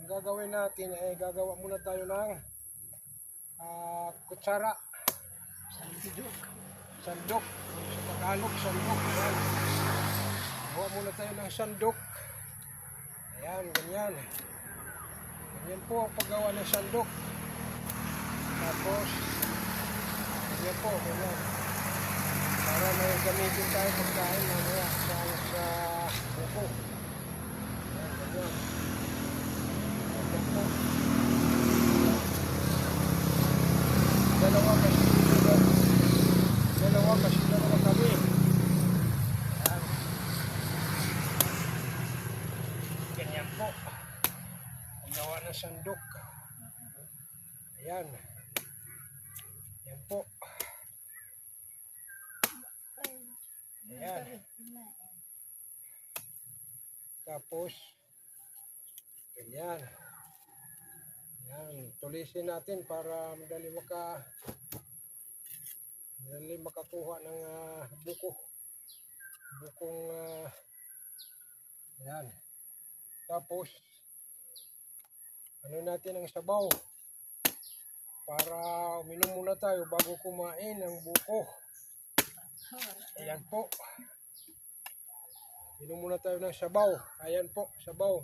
gagawin natin ay gagawa muna tayo ng kutsara. Sandok. Sa Tagalog, sandok. Ayan. Gawa muna tayo ng sandok. Ayan, ganyan. Ganyan po ang paggawa ng sandok. Tapos, ganyan po, ganyan. Para may gamitin tayo pagkain mamaya sa buko. Ayan, ganyan. Ganyan po. Dalawa kami. Ayan. Ganyan po. Ang gawa ng sandok. Ayan. Yan po. Ayan. Tapos, ganyan. Ayan. Tulisin natin para madali makakuha ng buko. Bukong, ayan. Tapos, ano natin ang sabaw. Para uminom muna tayo bago kumain ng buko. Ayan po. Inom muna tayo ng sabaw. Ayan po, sabaw.